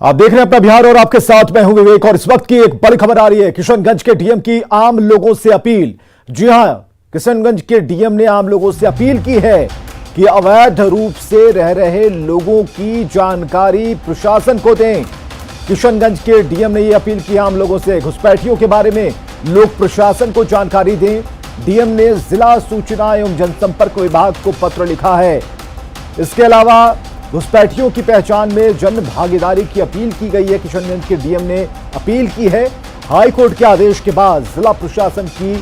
आप देख रहे हैं अपना बिहार और आपके साथ मैं हूं विवेक। और इस वक्त की एक बड़ी खबर आ रही है। किशनगंज के डीएम की आम लोगों से अपील। जी हां, किशनगंज के डीएम ने आम लोगों से अपील की है कि अवैध रूप से रह रहे लोगों की जानकारी प्रशासन को दें। किशनगंज के डीएम ने यह अपील की आम लोगों से, घुसपैठियों के बारे में लोग प्रशासन को जानकारी दें। डीएम ने जिला सूचना एवं जनसंपर्क विभाग को पत्र लिखा है। इसके अलावा घुसपैठियों की पहचान में जन भागीदारी की अपील की गई है। किशनगंज के डीएम ने अपील की है। हाईकोर्ट के आदेश के बाद जिला प्रशासन की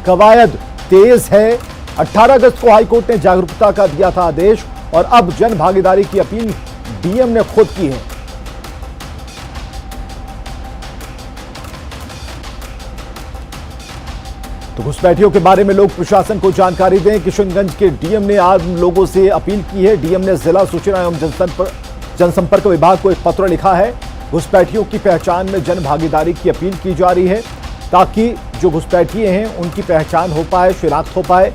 कवायद तेज है। 18 अगस्त को हाईकोर्ट ने जागरूकता का दिया था आदेश और अब जन भागीदारी की अपील डीएम ने खुद की है। तो घुसपैठियों के बारे में लोग प्रशासन को जानकारी दें। किशनगंज के डीएम ने आम लोगों से अपील की है। डीएम ने जिला सूचना एवं जनसंपर्क विभाग को एक पत्र लिखा है। घुसपैठियों की पहचान में जन भागीदारी की अपील की जा रही है ताकि जो घुसपैठिए हैं उनकी पहचान हो पाए, शिनाख्त हो पाए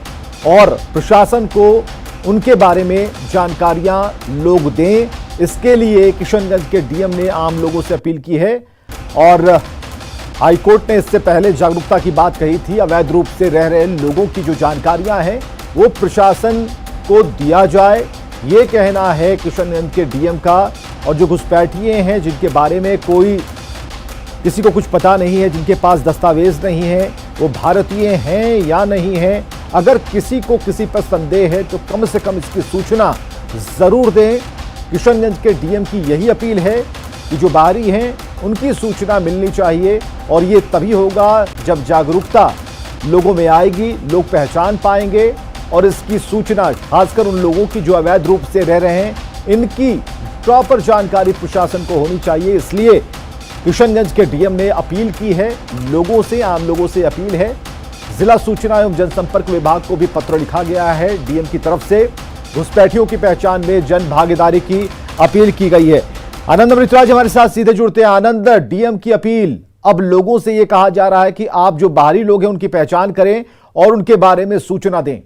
और प्रशासन को उनके बारे में जानकारियां लोग दें। इसके लिए किशनगंज के डीएम ने आम लोगों से अपील की है। और हाईकोर्ट ने इससे पहले जागरूकता की बात कही थी। अवैध रूप से रह रहे लोगों की जो जानकारियां हैं वो प्रशासन को दिया जाए, ये कहना है किशनगंज के डीएम का। और जो घुसपैठिए हैं जिनके बारे में किसी को कुछ पता नहीं है, जिनके पास दस्तावेज नहीं है, वो भारतीय हैं या नहीं हैं, अगर किसी को किसी पर संदेह है तो कम से कम इसकी सूचना जरूर दें। किशनगंज के डीएम की यही अपील है कि जो बाहरी हैं उनकी सूचना मिलनी चाहिए और ये तभी होगा जब जागरूकता लोगों में आएगी, लोग पहचान पाएंगे और इसकी सूचना खासकर उन लोगों की जो अवैध रूप से रह रहे हैं, इनकी प्रॉपर जानकारी प्रशासन को होनी चाहिए। इसलिए किशनगंज के डीएम ने अपील की है लोगों से, आम लोगों से अपील है। जिला सूचना एवं जनसंपर्क विभाग को भी पत्र लिखा गया है डीएम की तरफ से। घुसपैठियों की पहचान में जन भागीदारी की अपील की गई है। आनंद अमृतराज हमारे साथ सीधे जुड़ते हैं। आनंद, डीएम की अपील, अब लोगों से यह कहा जा रहा है कि आप जो बाहरी लोग हैं उनकी पहचान करें और उनके बारे में सूचना दें।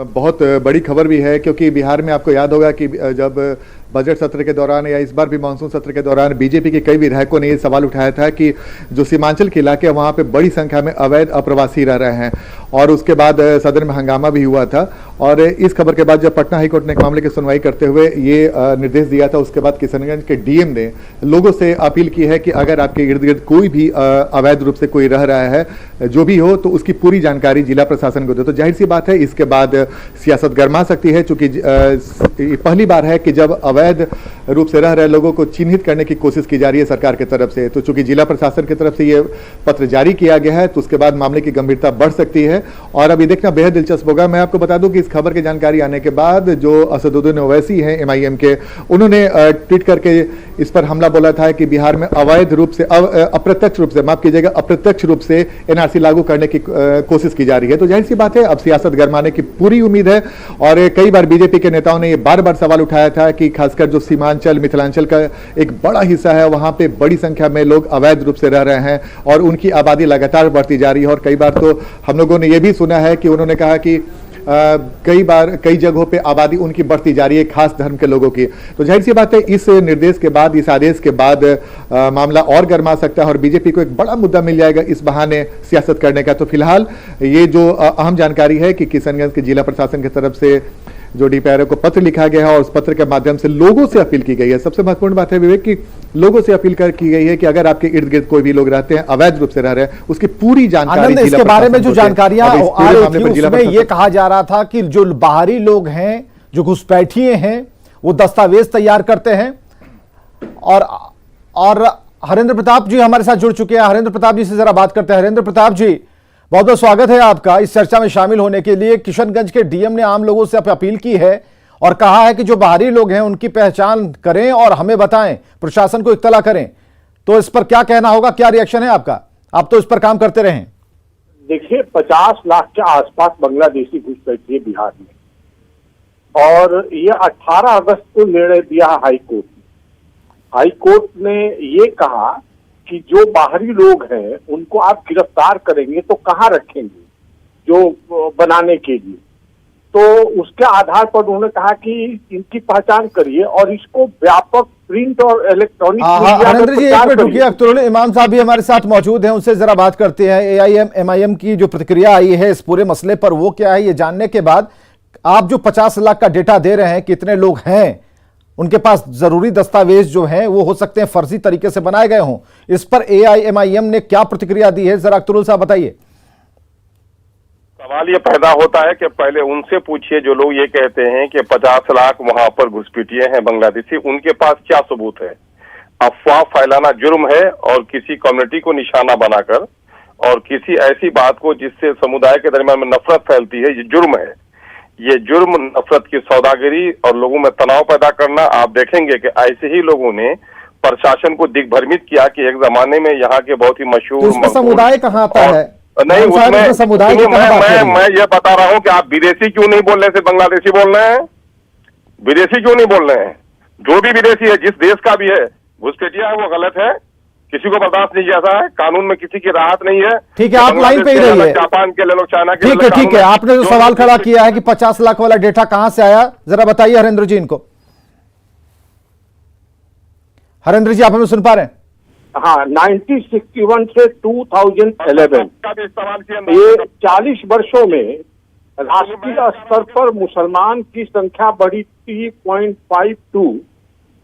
बहुत बड़ी खबर भी है क्योंकि बिहार में आपको याद होगा कि जब बजट सत्र के दौरान या इस बार भी मानसून सत्र के दौरान बीजेपी के कई विधायकों ने ये सवाल उठाया था कि जो सीमांचल के इलाके हैं वहाँ पे बड़ी संख्या में अवैध अप्रवासी रह रहे हैं और उसके बाद सदन में हंगामा भी हुआ था। और इस खबर के बाद जब पटना हाईकोर्ट ने एक मामले की सुनवाई करते हुए ये निर्देश दिया था, उसके बाद किशनगंज के डीएम ने लोगों से अपील की है कि अगर आपके इर्द गिर्द कोई भी अवैध रूप से कोई रह रहा है, जो भी हो, तो उसकी पूरी जानकारी जिला प्रशासन को दे। तो जाहिर सी बात है इसके बाद सियासत गर्मा सकती है, चूंकि पहली बार है कि जब अवैध रूप से रह रहे लोगों को चिन्हित करने की कोशिश की जा रही है सरकार की तरफ से। तो चूंकि जिला प्रशासन की तरफ से ये पत्र जारी किया गया है तो उसके बाद मामले की गंभीरता बढ़ सकती है और अभी देखना बेहद दिलचस्प होगा। मैं आपको बता दूं कि इस खबर की जानकारी आने के बाद जो असदुद्दीन ओवैसी हैं एमआईएम के, उन्होंने ट्वीट करके इस पर हमला बोला था कि बिहार में अवैध रूप से अप्रत्यक्ष रूप से, माफ कीजिएगा, अप्रत्यक्ष रूप से एनआरसी लागू करने की कोशिश की जा रही है। तो जाहिर सी बात है अब सियासत गरमाने की पूरी उम्मीद है। और कई बार बीजेपी के नेताओं ने ये बार बार सवाल उठाया था कि खासकर जो सीमांचल मिथिलांचल का एक बड़ा हिस्सा है वहां पे बड़ी संख्या में लोग अवैध रूप से रह रहे हैं और उनकी आबादी लगातार बढ़ती जा रही है। और कई बार तो हम लोगों ने यह भी सुना है कि उन्होंने कहा कि कई जगहों पे आबादी उनकी बढ़ती जा रही है, खास धर्म के लोगों की। तो जाहिर सी बात है इस निर्देश के बाद, इस आदेश के बाद मामला और गर्मा सकता है और बीजेपी को एक बड़ा मुद्दा मिल जाएगा इस बहाने सियासत करने का। तो फिलहाल ये जो अहम जानकारी है कि किशनगंज के जिला प्रशासन की तरफ से जो डीपीआरओ को पत्र लिखा गया है और उस पत्र के माध्यम से लोगों से अपील की गई है। सबसे महत्वपूर्ण बात है विवेक कि लोगों से अपील की गई है कि अगर आपके इर्द गिर्द कोई भी लोग रहते हैं, अवैध रूप से रह रहे हैं, उसकी पूरी जानकारी इसके बारे में जो जानकारियां आ रही थी उसमें यह कहा जा रहा था कि जो बाहरी लोग हैं, जो घुसपैठिए हैं, वो दस्तावेज तैयार करते हैं। और हरेंद्र प्रताप जी हमारे साथ जुड़ चुके हैं। हरेंद्र प्रताप जी से जरा बात करते हैं। हरेंद्र प्रताप जी, बहुत बहुत स्वागत है आपका इस चर्चा में शामिल होने के लिए। किशनगंज के डीएम ने आम लोगों से अपील की है और कहा है कि जो बाहरी लोग हैं उनकी पहचान करें और हमें बताएं, प्रशासन को इत्तला करें। तो इस पर क्या कहना होगा, क्या रिएक्शन है आपका? आप तो इस पर काम करते रहे। देखिए, 50 लाख के आसपास बांग्लादेशी घुसपैठिए बिहार में और ये 18 अगस्त को निर्णय दिया हाईकोर्ट ने। हाईकोर्ट ने ये कहा कि जो बाहरी लोग हैं उनको आप गिरफ्तार करेंगे तो कहाँ रखेंगे जो बनाने के लिए। तो उसके आधार पर उन्होंने कहा कि इनकी पहचान करिए और इसको व्यापक प्रिंट और इलेक्ट्रॉनिक मीडिया में हरेंद्र जी एक प्रचार मिनट रुकिए, करिए। अख्तरुल इमाम साहब भी हमारे साथ मौजूद हैं, उनसे जरा बात करते हैं। एआईएम एमआईएम की जो प्रतिक्रिया आई है इस पूरे मसले पर वो क्या है, ये जानने के बाद आप जो 50 लाख का डेटा दे रहे हैं, कितने लोग हैं उनके पास जरूरी दस्तावेज जो हैं वो हो सकते हैं फर्जी तरीके से बनाए गए हों, इस पर एआईएमआईएम ने क्या प्रतिक्रिया दी है, जरा अख्तरुल साहब बताइए। सवाल ये पैदा होता है कि पहले उनसे पूछिए जो लोग ये कहते हैं कि 50 लाख वहां पर घुसपैठिए हैं बांग्लादेशी, उनके पास क्या सबूत है। अफवाह फैलाना जुर्म है और किसी कम्युनिटी को निशाना बनाकर और किसी ऐसी बात को जिससे समुदाय के दरमियान में नफरत फैलती है, ये जुर्म है। ये जुर्म, नफरत की सौदागरी और लोगों में तनाव पैदा करना। आप देखेंगे कि ऐसे ही लोगों ने प्रशासन को दिग्भ्रमित किया कि एक जमाने में यहाँ के बहुत ही मशहूर तो इसमें समुदाय कहाँ आता है? नहीं, उसमें समुदाय की मैं ये बता रहा हूँ कि आप विदेशी क्यों नहीं बोल रहे थे, बांग्लादेशी बोल रहे हैं। विदेशी क्यों नहीं बोल रहे हैं? जो भी विदेशी है, जिस देश का भी है, घुसपैठिया है, वो गलत है, किसी को बर्दाश्त नहीं जैसा है, कानून में किसी की राहत नहीं है। ठीक है, आप लाइन पे ही रहिए। जापान के ले लो, चाइना के, ठीक है, आपने जो सवाल खड़ा किया है कि 50 लाख वाला डेटा कहां से आया, जरा बताइए हरेंद्र जी इनको। हरेंद्र जी, आप हमें सुन पा रहे हैं? हाँ, 1961 से 2011 ये 40 वर्षों में राष्ट्रीय स्तर पर मुसलमान की संख्या बढ़ी 3.52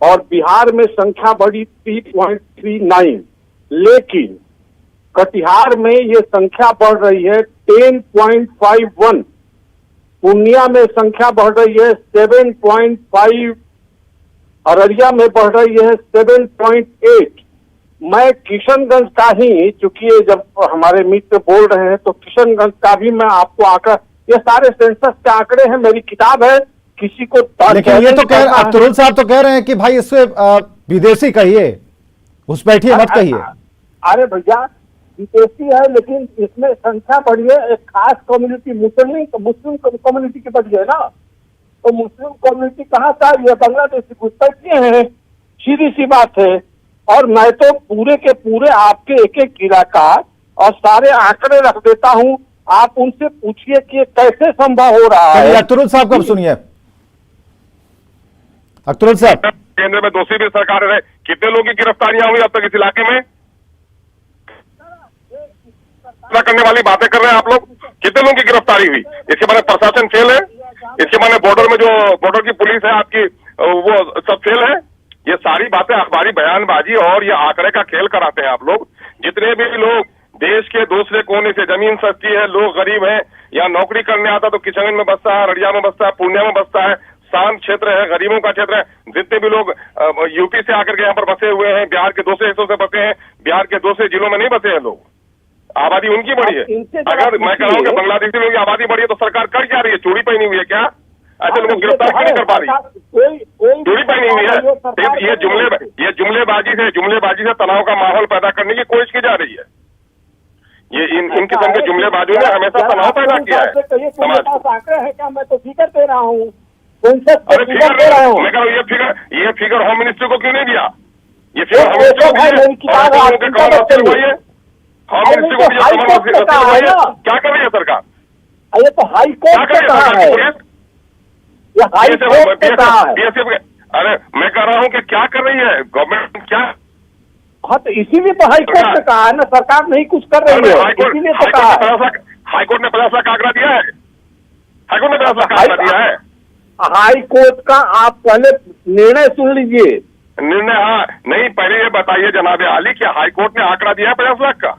और बिहार में संख्या बढ़ी 3.39, लेकिन कटिहार में ये संख्या बढ़ रही है 10.51, पूर्णिया में संख्या बढ़ रही है 7.5, अररिया में बढ़ रही है 7.8। मैं किशनगंज का ही, चूंकि जब हमारे मित्र बोल रहे हैं तो किशनगंज का भी मैं आपको आंकड़ा, ये सारे सेंसस के आंकड़े हैं, मेरी किताब है, किसी को लेकिन ये तो अख्तरुल साहब तो कह रहे हैं कि भाई इससे विदेशी कहिए, घुसपैठिए मत कहिए। अरे भैया, विदेशी है लेकिन इसमें संख्या बढ़ी है, एक खास कम्युनिटी मुस्लिम कम्युनिटी की बढ़ी है ना, तो मुस्लिम कम्युनिटी कहाँ से आई है? बांग्लादेशी घुसपैठिए हैं, सीधी सी बात है। और मैं तो पूरे के पूरे आपके एक एक इलाका और सारे आंकड़े रख देता हूँ, आप उनसे पूछिए कि कैसे संभव हो रहा है। अख्तरुल साहब को सुनिए। अख्तरुल साहब, केंद्र में दूसरी भी सरकार रहे, कितने लोगों की गिरफ्तारियां हुई अब तक इस इलाके में? करने वाली बातें कर रहे हैं आप लोग, कितने लोगों की गिरफ्तारी हुई? इसके माने प्रशासन फेल है, इसके माने बॉर्डर में जो बॉर्डर की पुलिस है आपकी, वो सब फेल है। ये सारी बातें अखबारी बयानबाजी और ये आंकड़े का खेल कराते हैं आप लोग। जितने भी लोग देश के दूसरे कोने से, जमीन सस्ती है, लोग गरीब हैं, यहाँ नौकरी करने आता तो किशनगंज में बसता है, अररिया में बसता है, पूर्णिया में बसता है, शांत क्षेत्र है, गरीबों का क्षेत्र है। जितने भी लोग यूपी से आकर के यहाँ पर बसे हुए हैं, बिहार के दूसरे हिस्सों से बसे हैं, बिहार के दूसरे जिलों में नहीं बसे हैं लोग, आबादी उनकी बढ़ी है। अगर मैं कह रहा हूँ कि बांग्लादेशी लोगों की आबादी बढ़ी है तो सरकार कर क्या रही है? चूड़ी पहनी हुई है क्या? ऐसे लोगों को गिरफ्तार क्यों नहीं कर पा रही? चूड़ी पहनी हुई है। ये जुमलेबाजी से तनाव का माहौल पैदा करने की कोशिश की जा रही है। ये इन किस्म के जुमलेबाजों ने हमेशा तनाव पैदा किया है समाज को। आंकड़े हैं क्या? मैं तो फिगर दे रहा हूँ। अरे फिगर दे रहा हूँ मैं, कह रहा हूँ ये फिगर होम मिनिस्ट्री को क्यों नहीं दिया? ये फिगर होम मिनिस्ट्री को दिया, होम मिनिस्ट्री को दिया। क्या कर रही है सरकार? ये तो हाई कोर्ट ने कहा है, ये हाई कोर्ट ने कहा है। अरे मैं कह रहा हूँ कि क्या कर रही है गवर्नमेंट? क्या? हाँ, तो इसीलिए तो हाई कोर्ट ने कहा है ना, सरकार नहीं कुछ कर रही है, इसीलिए तो कहा है। हाईकोर्ट ने 50 लाख का आंकड़ा दिया है, हाईकोर्ट ने 50 लाख का आंकड़ा दिया है। हाई कोर्ट का आप पहले निर्णय सुन लीजिए। निर्णय, हाँ नहीं, पहले ये बताइए जनाब आली कि हाईकोर्ट ने आंकड़ा दिया है 50 लाख का?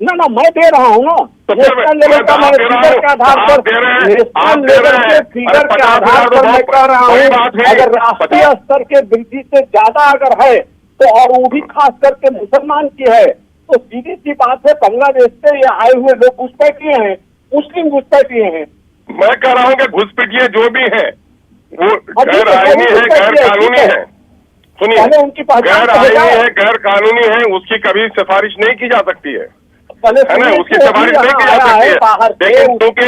ना मैं दे रहा हूँ ना, तो नेशनल लेवल का मैं फिगर के आधार पर, नेशनल लेवल के फिगर के आधार पर मैं कह रहा हूँ, अगर राष्ट्रीय स्तर के वृद्धि से ज्यादा अगर है तो, और वो भी खास करके मुसलमान की है, तो सीधी सी बात है बांग्लादेश से ये आए हुए लोग घुसपैठिए हैं, मुस्लिम घुसपैठिए हैं। मैं कह रहा हूँ कि घुसपैठिए जो भी है वो गैर आईनी है, गैर कानूनी है। सुनिए, गैर आईनी है, गैर कानूनी है, उसकी कभी सिफारिश नहीं की जा सकती है ना, उसकी सिफारिश नहीं की जा सकती है। लेकिन चूंकि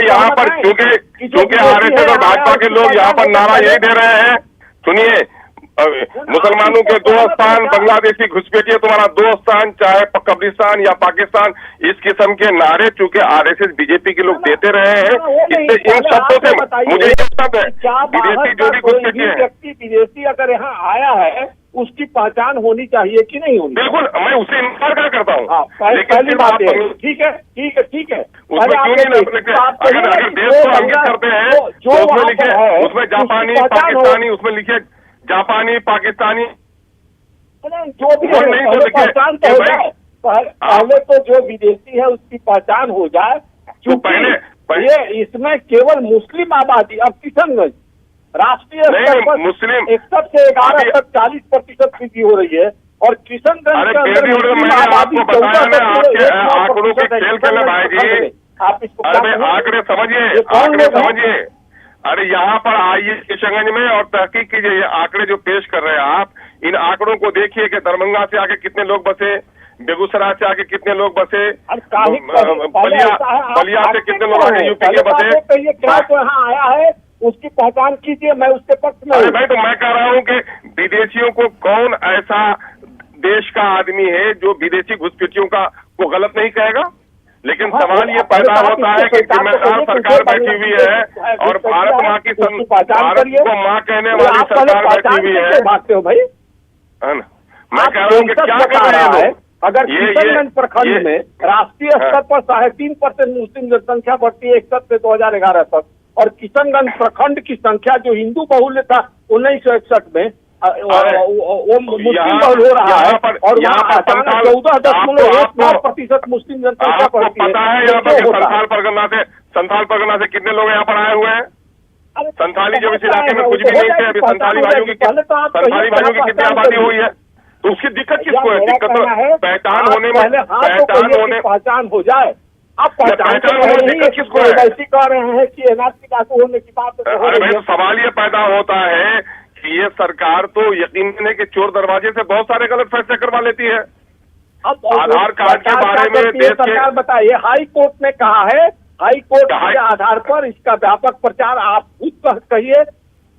यहाँ पर चूंकि आरएसएस और भाजपा के लोग यहाँ पर नारा यही दे रहे हैं, सुनिए, मुसलमानों के 2 स्थान, बांग्लादेशी घुसपैठिए तुम्हारा 2 स्थान, चाहे कब्रिस्तान या पाकिस्तान, इस किस्म के नारे चूंकि आरएसएस बीजेपी के लोग देते रहे हैं, इससे इन शब्दों से मुझे ये शब्द है विदेशी जो भी घुसपैठिए हैं, व्यक्ति विदेशी अगर यहाँ आया है उसकी पहचान होनी चाहिए कि नहीं होनी? बिल्कुल, मैं उससे इनकार क्या करता हूँ, पहली बात है, ठीक है ठीक है ठीक है, उसमें क्यों नहीं लिखते? अगर देश को अंकित करते हैं तो उसमें लिखे, उसमें जापानी पाकिस्तानी, उसमें लिखे जापानी पाकिस्तानी, जो भी है पहचान तो हो जाए। पहले तो जो विदेशी है उसकी पहचान हो जाए, क्योंकि ये इसमें केवल मुस्लिम आबादी, अब किशनगंज राष्ट्रीय स्तर पर मुस्लिम 61 से 11 तक 40% वृद्धि हो रही है, और किशनगंज के अंदर मुस्लिम आबादी 14 आंकड़ों के खेल खेलने भाई जी, आप इसको आंकड़े समझिए। अरे यहाँ पर आइए किशनगंज में और तहकीक कीजिए, ये आंकड़े जो पेश कर रहे हैं आप, इन आंकड़ों को देखिए कि दरभंगा से आके कितने लोग बसे, बेगूसराय से आके कितने लोग बसे, बलिया से कितने लोग आके यूपी के बसे, क्या तो यहाँ आया है उसकी पहचान कीजिए, मैं उसके पक्ष में। अरे भाई, तो मैं कह रहा हूँ कि विदेशियों को कौन ऐसा देश का आदमी है जो विदेशी घुसपैठियों को गलत नहीं कहेगा? लेकिन सवाल ये पैदा होता है कि जिम्मेदार सरकार बैठी हुई है और भारत माँ की भारत को माँ कहने वाली सरकार बैठी हुई है, बात हो भाई, मैं कह रहा हूँ कि क्या कर रहे हैं। अगर किशनगंज प्रखंड में राष्ट्रीय स्तर पर 3.5% मुस्लिम जनसंख्या बढ़ती है 61 से 2011 तक, और किशनगंज प्रखंड की संख्या जो हिंदू बहुल्य था 1961 में वो मुस्लिम बहुल हो रहा है, और यहाँ अचानक 14.19% मुस्लिम जनसंख्या बढ़ती है। पता है यहाँ पर संथाल परगना से कितने लोग यहाँ पर आए हुए हैं? संथाली जब इस इलाके में कुछ भी नहीं थे, अभी संथाली भाइयों की कितनी आबादी हुई है, तो उसकी दिक्कत किसको है? दिक्कत पहचान होने में पहचान हो जाए। आप पहचान किसको है? वैसी कह रहे हैं कि एनआरसी लागू होने की बात हो रही है। सवाल ये पैदा होता है कि ये सरकार तो यकीनन है कि चोर दरवाजे से बहुत सारे गलत फैसले करवा लेती है। अब आधार कार्ड के बारे में देश सरकार बताइए, हाई कोर्ट ने कहा है, हाई कोर्ट के आधार पर इसका व्यापक प्रचार आप खुद कहिए,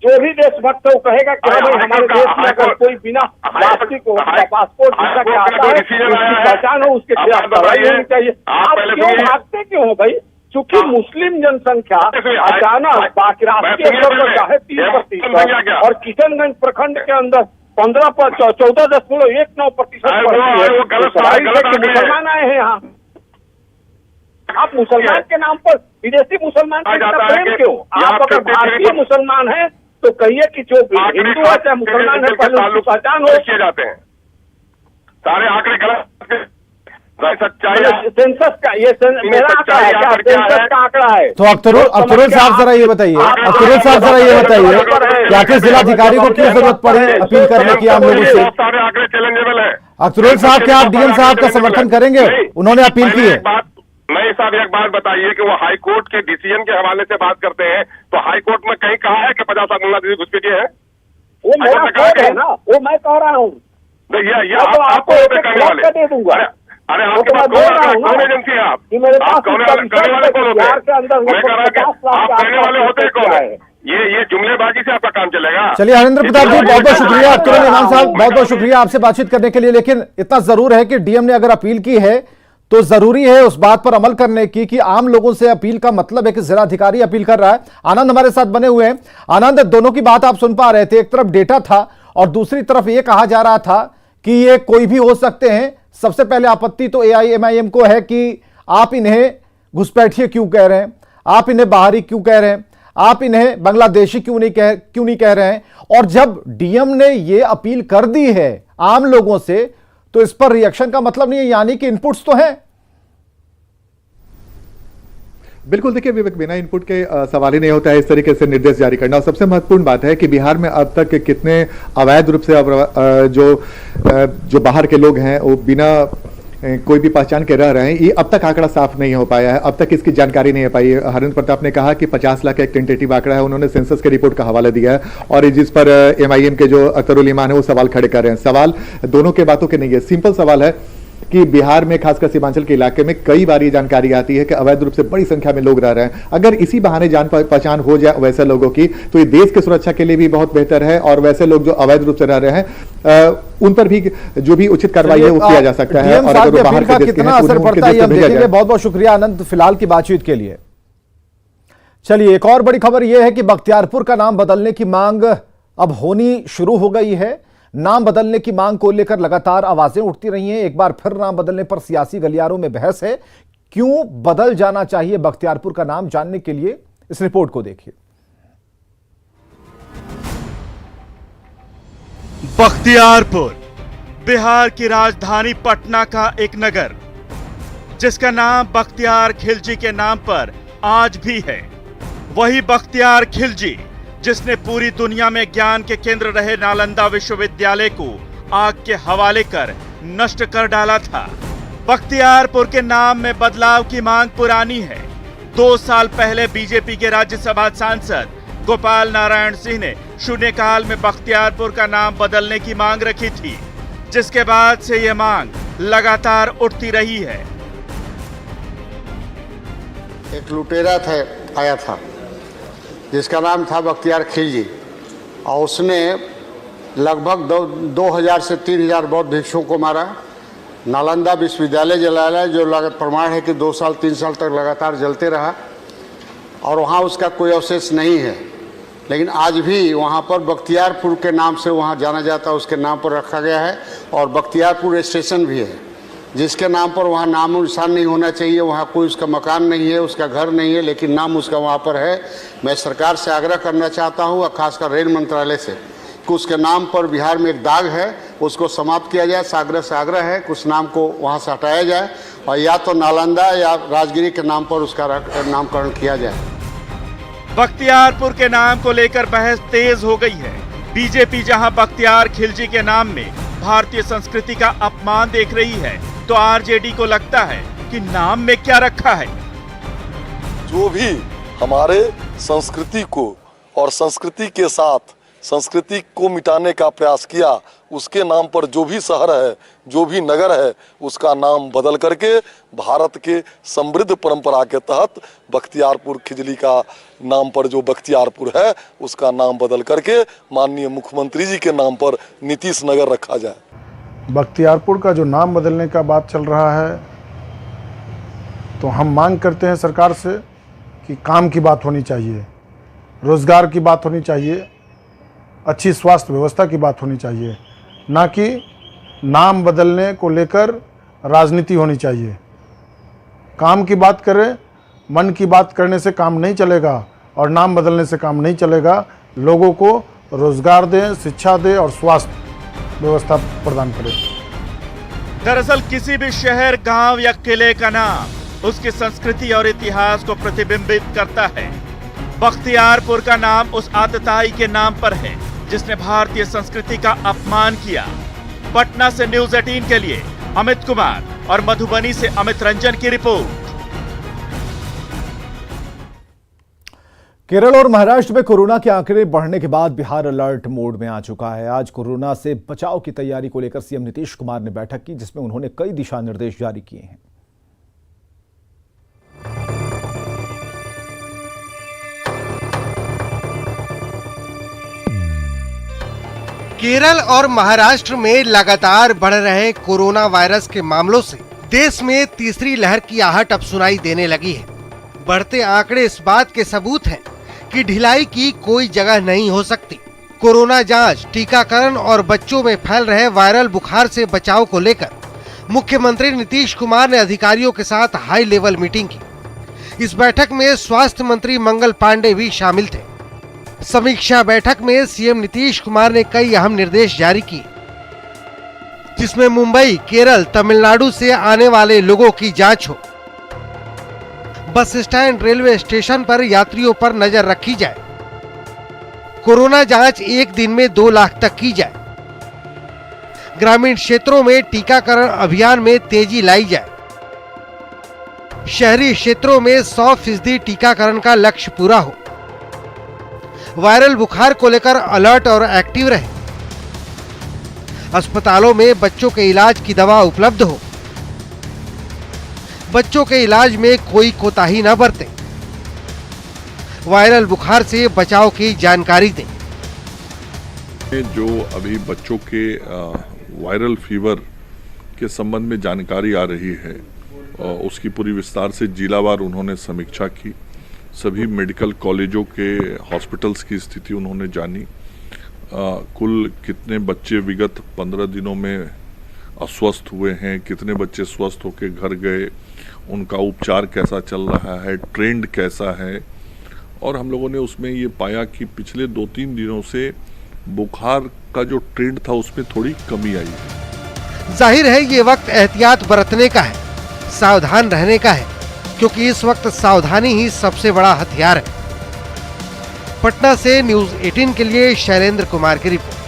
जो भी देशभक्त है वो कहेगा कि हमारे देश में अगर कोई बिना प्लास्टिक पासपोर्ट वीजा के आता है उसकी पहचान हो, उसके खिलाफ कार्रवाई होनी चाहिए। आप क्यों भागते क्यों हो भाई? चूंकि मुस्लिम जनसंख्या अचानक बाकी राष्ट्रीय स्तर पर चाहे 3% और किशनगंज प्रखंड के अंदर 14.19% मुसलमान आए हैं यहाँ। आप मुसलमान के नाम पर विदेशी मुसलमान के इतना प्रेम क्यों? आप अगर भारतीय मुसलमान हैं तो कहिए कि जो हिंदू है चाहे मुसलमान है पहले उसकी पहचान हो। किए जाते हैं सारे आंकड़े गलत, सच्चाई सेंसस का ये मेरा आंकड़ा है क्या? सेंसस का आंकड़ा है। तो अख्तरुल साहब जरा ये बताइए, कि आखिर जिलाधिकारी को क्यों जरूरत पड़ी अपील करने की आम लोगों से? सारे आंकड़े चैलेंजेबल है। अख्तरुल साहब, क्या आप डीएम साहब का समर्थन करेंगे? उन्होंने अपील की है। नहीं साहब, एक बात बताइए कि वो हाई कोर्ट के डिसीजन के हवाले से बात करते हैं, तो हाई कोर्ट में कहीं कहा है कि 50 लाख बांग्लादेशी घुसपैठिए है? वो मेरा कोर्ट है ना, वो मैं कह रहा हूँ। आपको दे दूंगा। अरे आपके पास कौन एजेंसी है? आप करने वाले कौन होते हैं? मैं कह रहा कि आप कहने वाले होते हैं कौन है? ये जुमलेबाजी से आपका काम चलेगा? चलिए हरेंद्र प्रताप जी, बहुत बहुत शुक्रिया। अख्तरुल इमाम साहब, बहुत बहुत शुक्रिया आपसे बातचीत करने के लिए। लेकिन इतना जरूर है कि डीएम ने अगर अपील की है तो जरूरी है उस बात पर अमल करने की कि आम लोगों से अपील का मतलब है कि जिलाधिकारी अपील कर रहा है। आनंद हमारे साथ बने हुए हैं। आनंद, दोनों की बात आप सुन पा रहे थे, एक तरफ डेटा था और दूसरी तरफ यह कहा जा रहा था कि ये कोई भी हो सकते हैं। सबसे पहले आपत्ति तो AIMIM को है कि आप इन्हें घुसपैठिए क्यों कह रहे हैं, आप इन्हें बाहरी क्यों कह रहे हैं, आप इन्हें बांग्लादेशी क्यों नहीं कह रहे हैं। और जब डीएम ने यह अपील कर दी है आम लोगों से तो इस पर रिएक्शन का मतलब नहीं है, यानी कि इनपुट्स तो हैं। बिल्कुल, देखिए विवेक, बिना इनपुट के सवाल ही नहीं होता है इस तरीके से निर्देश जारी करना। और सबसे महत्वपूर्ण बात है कि बिहार में अब तक कितने अवैध रूप से जो बाहर के लोग हैं वो बिना कोई भी पहचान के रह रहे हैं, ये अब तक आंकड़ा साफ नहीं हो पाया है, अब तक इसकी जानकारी नहीं हो पाई है। हरेंद्र प्रताप ने कहा कि 50 लाख एक टेंटेटिव आंकड़ा है, उन्होंने सेंसस के रिपोर्ट का हवाला दिया है और जिस पर MIM के जो अख्तरुल ईमान है वो सवाल खड़े कर रहे हैं। सवाल दोनों के बातों के नहीं है, सिंपल सवाल है कि बिहार में खासकर सीमांचल के इलाके में कई बार ये जानकारी आती है कि अवैध रूप से बड़ी संख्या में लोग रह रहे हैं। अगर इसी बहाने जान पहचान हो जाए वैसे लोगों की तो ये देश की सुरक्षा के लिए भी बहुत बेहतर है, और वैसे लोग जो अवैध रूप से रह रहे हैं उन पर भी जो भी उचित कार्रवाई है वो किया जा सकता है। और अगर वो बाहर के देश के कितना हैं, असर उन्हें पड़ता है उनके ये हम देश में भेजा देखेंगे। जाए। बहुत बहुत शुक्रिया आनंद फिलहाल की बातचीत के लिए। चलिए एक और बड़ी खबर यह है कि बख्तियारपुर का नाम बदलने की मांग अब होनी शुरू हो गई है। नाम बदलने की मांग को लेकर लगातार आवाजें उठती रही हैं। एक बार फिर नाम बदलने पर सियासी गलियारों में बहस है। क्यों बदल जाना चाहिए बख्तियारपुर का नाम, जानने के लिए इस रिपोर्ट को देखिए। बख्तियारपुर बिहार की राजधानी पटना का एक नगर, जिसका नाम बख्तियार खिलजी के नाम पर आज भी है। वही बख्तियार खिलजी जिसने पूरी दुनिया में ज्ञान के केंद्र रहे नालंदा विश्वविद्यालय को आग के हवाले कर नष्ट कर डाला था। बख्तियारपुर के नाम में बदलाव की मांग पुरानी है। 2 साल पहले बीजेपी के राज्यसभा सांसद गोपाल नारायण सिंह ने शून्यकाल में बख्तियारपुर का नाम बदलने की मांग रखी थी, जिसके बाद से यह मांग लगातार उठती रही है। एक लुटेरा आया था जिसका नाम था बख्तियार खिलजी, और उसने लगभग 2000 से 3000 बौद्ध भिक्षुओं को मारा। नालंदा विश्वविद्यालय जलाया, जो प्रमाण है कि 2 साल 3 साल तक लगातार जलते रहा, और वहाँ उसका कोई अवशेष नहीं है। लेकिन आज भी वहाँ पर बख्तियारपुर के नाम से वहाँ जाना जाता है, उसके नाम पर रखा गया है। और बख्तियारपुर स्टेशन भी है जिसके नाम पर वहाँ नाम निशान नहीं होना चाहिए। वहाँ कोई उसका मकान नहीं है, उसका घर नहीं है, लेकिन नाम उसका वहाँ पर है। मैं सरकार से आग्रह करना चाहता हूँ, और खासकर रेल मंत्रालय से, कि उसके नाम पर बिहार में एक दाग है, उसको समाप्त किया जाए। सागरह से आग्रह है कि उस नाम को वहाँ से हटाया जाए, और या तो नालंदा या राजगिरी के नाम पर उसका नामकरण किया जाए। बख्तियारपुर के नाम को लेकर बहस तेज हो गई है। बीजेपी जहां बख्तियार खिलजी के नाम में भारतीय संस्कृति का अपमान देख रही है, तो आरजेडी को लगता है कि नाम में क्या रखा है। जो भी हमारे संस्कृति को और संस्कृति के साथ संस्कृति को मिटाने का प्रयास किया, उसके नाम पर जो भी शहर है, जो भी नगर है, उसका नाम बदल करके भारत के समृद्ध परंपरा के तहत बख्तियारपुर खिजली का नाम पर जो बख्तियारपुर है उसका नाम बदल करके माननीय मुख्यमंत्री जी के नाम पर नीतीश नगर रखा जाए। बख्तियारपुर का जो नाम बदलने का बात चल रहा है, तो हम मांग करते हैं सरकार से कि काम की बात होनी चाहिए, रोजगार की बात होनी चाहिए, अच्छी स्वास्थ्य व्यवस्था की बात होनी चाहिए, ना कि नाम बदलने को लेकर राजनीति होनी चाहिए। काम की बात करें, मन की बात करने से काम नहीं चलेगा, और नाम बदलने से काम नहीं चलेगा। लोगों को रोजगार दें, शिक्षा दें और स्वास्थ्य व्यवस्था प्रदान करें। दरअसल किसी भी शहर, गांव या किले का नाम उसकी संस्कृति और इतिहास को प्रतिबिंबित करता है। बख्तियारपुर का नाम उस आतताई के नाम पर है जिसने भारतीय संस्कृति का अपमान किया। पटना से न्यूज़ 18 के लिए अमित कुमार और मधुबनी से अमित रंजन की रिपोर्ट। केरल और महाराष्ट्र में कोरोना के आंकड़े बढ़ने के बाद बिहार अलर्ट मोड में आ चुका है। आज कोरोना से बचाव की तैयारी को लेकर सीएम नीतीश कुमार ने बैठक की, जिसमें उन्होंने कई दिशा निर्देश जारी किए हैं। केरल और महाराष्ट्र में लगातार बढ़ रहे कोरोना वायरस के मामलों से देश में तीसरी लहर की आहट अब सुनाई देने लगी है। बढ़ते आंकड़े इस बात के सबूत हैं कि ढिलाई की कोई जगह नहीं हो सकती। कोरोना जांच, टीकाकरण और बच्चों में फैल रहे वायरल बुखार से बचाव को लेकर मुख्यमंत्री नीतीश कुमार ने अधिकारियों के साथ हाई लेवल मीटिंग की। इस बैठक में स्वास्थ्य मंत्री मंगल पांडे भी शामिल थे। समीक्षा बैठक में सीएम नीतीश कुमार ने कई अहम निर्देश जारी किए, जिसमें मुंबई, केरल, तमिलनाडु से आने वाले लोगों की जांच हो। बस स्टैंड, रेलवे स्टेशन पर यात्रियों पर नजर रखी जाए। कोरोना जांच एक दिन में 2 लाख तक की जाए। ग्रामीण क्षेत्रों में टीकाकरण अभियान में तेजी लाई जाए। शहरी क्षेत्रों में 100% टीकाकरण का लक्ष्य पूरा हो। वायरल बुखार को लेकर अलर्ट और एक्टिव रहे। अस्पतालों में बच्चों के इलाज की दवा उपलब्ध हो। बच्चों के इलाज में कोई कोताही न बरतें। वायरल बुखार से बचाव की जानकारी दें। जो अभी बच्चों के वायरल फीवर के संबंध में जानकारी आ रही है, उसकी पूरी विस्तार से जिलावार उन्होंने समीक्षा की। सभी मेडिकल कॉलेजों के हॉस्पिटल्स की स्थिति उन्होंने जानी। कुल कितने बच्चे विगत 15 दिनों में अस्वस्थ हुए हैं, कितने बच्चे स्वस्थ होकर घर गए, उनका उपचार कैसा चल रहा है, ट्रेंड कैसा है। और हम लोगों ने उसमें ये पाया कि पिछले 2-3 दिनों से बुखार का जो ट्रेंड था उसमें थोड़ी कमी आई है। जाहिर है ये वक्त एहतियात बरतने का है, सावधान रहने का है, क्योंकि इस वक्त सावधानी ही सबसे बड़ा हथियार है। पटना से न्यूज़ 18 के लिए शैलेंद्र कुमार की रिपोर्ट।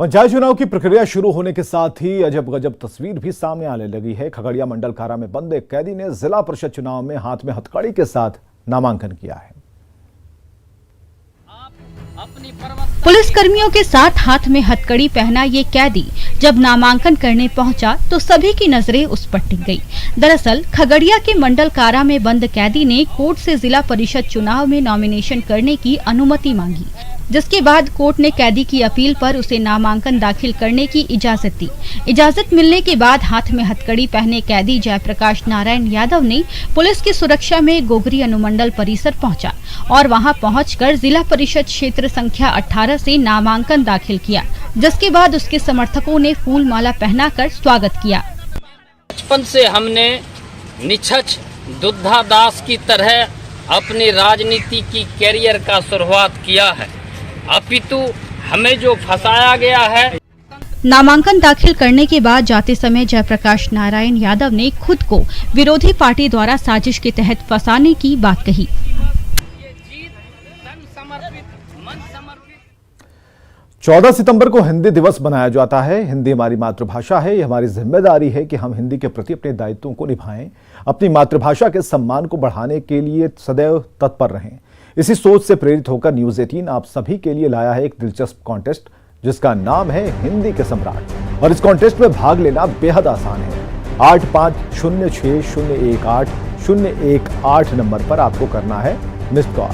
पंचायत चुनाव की प्रक्रिया शुरू होने के साथ ही अजब गजब तस्वीर भी सामने आने लगी है। खगड़िया मंडल कारा में बंद एक कैदी ने जिला परिषद चुनाव में हाथ में हथकड़ी के साथ नामांकन किया है। पुलिस कर्मियों के साथ हाथ में हथकड़ी पहना ये कैदी जब नामांकन करने पहुंचा तो सभी की नजरें उस पर टिक गई। दरअसल खगड़िया के मंडल कारा में बंद कैदी ने कोर्ट से जिला परिषद चुनाव में नॉमिनेशन करने की अनुमति मांगी, जिसके बाद कोर्ट ने कैदी की अपील पर उसे नामांकन दाखिल करने की इजाजत दी। इजाजत मिलने के बाद हाथ में हथकड़ी पहने कैदी जयप्रकाश नारायण यादव ने पुलिस की सुरक्षा में गोगरी अनुमंडल परिसर पहुंचा और वहां पहुंचकर जिला परिषद क्षेत्र संख्या 18 से नामांकन दाखिल किया, जिसके बाद उसके समर्थकों ने फूल माला पहनाकर स्वागत किया। बचपन से हमने निछछ दुद्धा दास की तरह अपनी राजनीति की कैरियर का शुरुआत किया है, अपितु हमें जो फंसाया गया है। नामांकन दाखिल करने के बाद जाते समय जयप्रकाश नारायण यादव ने खुद को विरोधी पार्टी द्वारा साजिश के तहत फंसाने की बात कही। 14 सितंबर को हिंदी दिवस मनाया जाता है। हिंदी हमारी मातृभाषा है। ये हमारी जिम्मेदारी है कि हम हिंदी के प्रति अपने दायित्वों को निभाएं, अपनी मातृभाषा के सम्मान को बढ़ाने के लिए सदैव तत्पर रहें। इसी सोच से प्रेरित होकर न्यूज़ 18 आप सभी के लिए लाया है एक दिलचस्प कॉन्टेस्ट, जिसका नाम है हिंदी के सम्राट। और इस कॉन्टेस्ट में भाग लेना बेहद आसान है। 8506018018 नंबर पर आपको करना है मिस्ड कॉल।